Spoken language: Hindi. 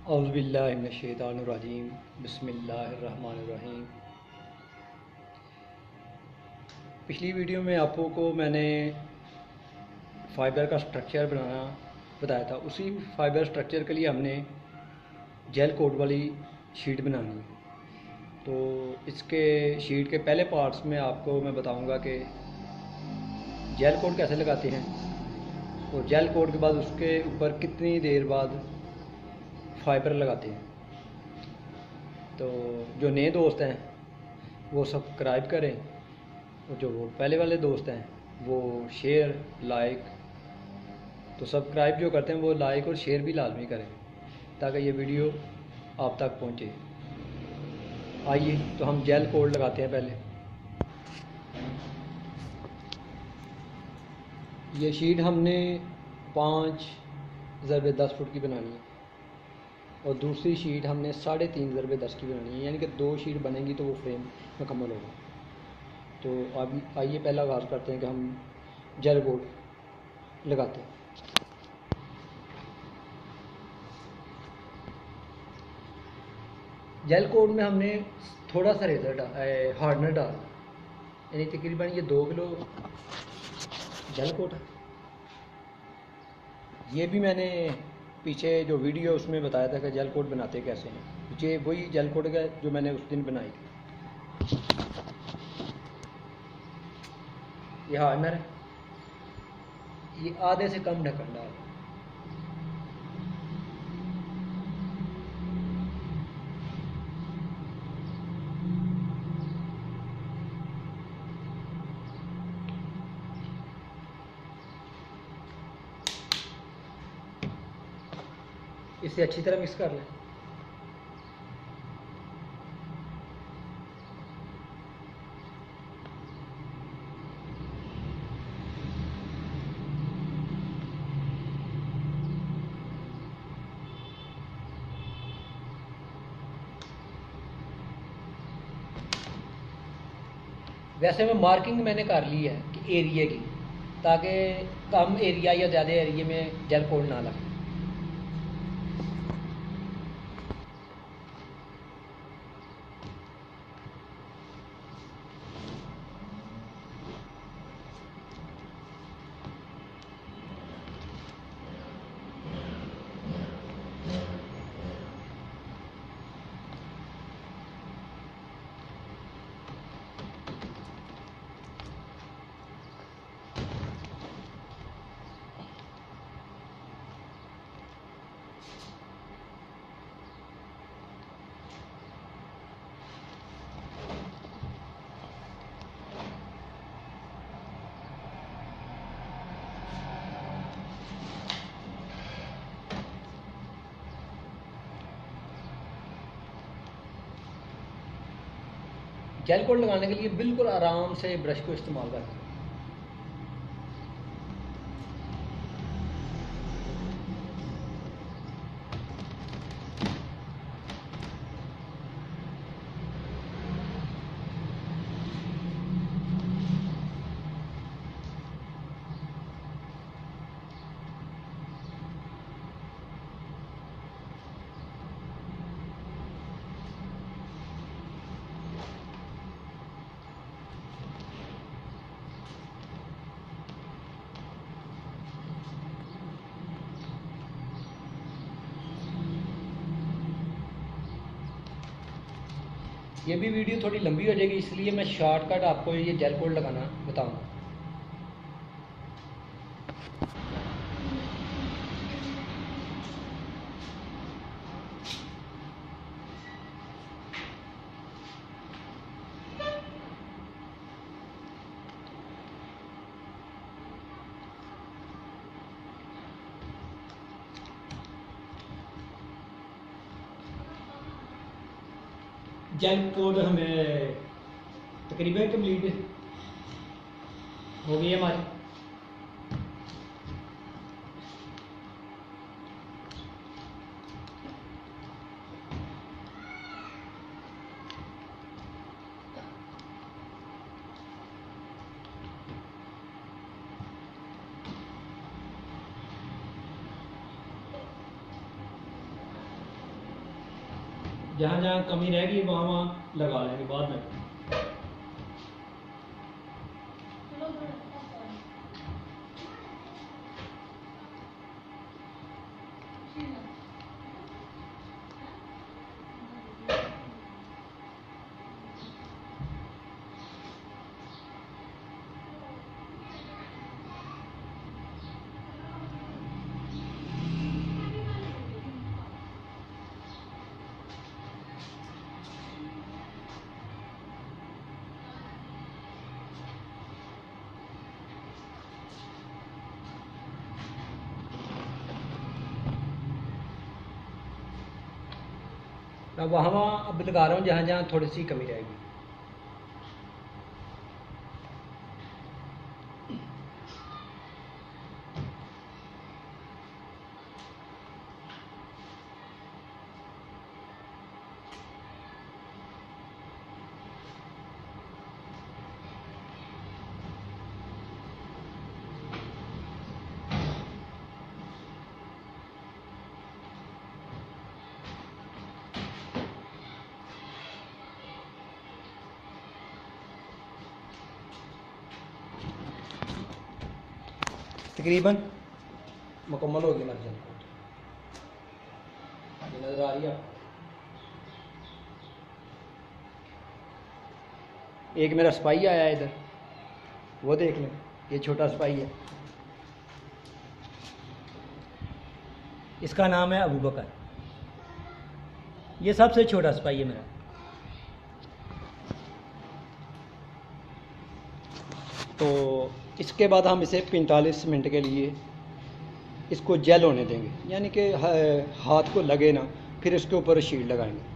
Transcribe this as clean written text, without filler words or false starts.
औज़ुबिल्लाहि मिनश्शैतानिर्रजीम बिस्मिल्लाहिर्रहमानिर्रहीम। पिछली वीडियो में आपको मैंने फ़ाइबर का स्ट्रक्चर बनाना बताया था। उसी फ़ाइबर स्ट्रक्चर के लिए हमने जेल कोट वाली शीट बनानी है। तो इसके शीट के पहले पार्ट्स में आपको मैं बताऊंगा कि जेल कोट कैसे लगाते हैं और जेल कोट के बाद उसके ऊपर कितनी देर बाद फ़ाइबर लगाते हैं। तो जो नए दोस्त हैं वो सब्सक्राइब करें और जो पहले वाले दोस्त हैं वो शेयर लाइक। तो सब्सक्राइब जो करते हैं वो लाइक और शेयर भी लाजमी करें ताकि ये वीडियो आप तक पहुंचे। आइए तो हम जेल कोड लगाते हैं। पहले ये शीट हमने 5 × 10 फुट की बनानी है और दूसरी शीट हमने 3.5 × 10 की बनानी है, यानी कि 2 शीट बनेंगी तो वो फ्रेम मुकम्मल होगा। तो अब आइए पहला आगाज़ करते हैं कि हम जेल कोड लगाते हैं। जेल कोड में हमने थोड़ा सा हार्डनर डाला, यानी तकरीबन ये 2 किलो जेल कोट है। ये भी मैंने पीछे जो वीडियो उसमें बताया था कि जेल कोट बनाते कैसे हैं। ये वही जेल कोट है जो मैंने उस दिन बनाई थी। ये हार्डनर है, ये आधे से कम ढक्कन डाल। इसे अच्छी तरह मिक्स कर लें। वैसे में मार्किंग मैंने कर ली है कि एरिया की, ताकि कम एरिया या ज़्यादा एरिया में जेल कोड ना लगे। जेल कोड लगाने के लिए बिल्कुल आराम से ब्रश को इस्तेमाल करें। ये भी वीडियो थोड़ी लंबी हो जाएगी, इसलिए मैं शॉर्टकट आपको ये जेल कोड लगाना बताऊंगा। जेल कोड हमें तकरीबन कंप्लीट हो गई है हमारी। जहाँ जहाँ कमी रहेगी वहाँ वहाँ लगा लेंगे बाद में। अब वहाँ वहाँ अब लगा रहा हूँ जहाँ जहाँ थोड़ी सी कमी रहेगी। तकरीबन मुकम्मल होगी मर्जन कोट, ये नज़र आ रही है। एक मेरा स्पाई आया इधर, वो देख लें, ये छोटा स्पाई है, इसका नाम है अबू बकर। ये सबसे छोटा स्पाई है मेरा। तो इसके बाद हम इसे 45 मिनट के लिए इसको जेल होने देंगे, यानी कि हाथ को लगे ना, फिर इसके ऊपर शील्ड लगाएंगे।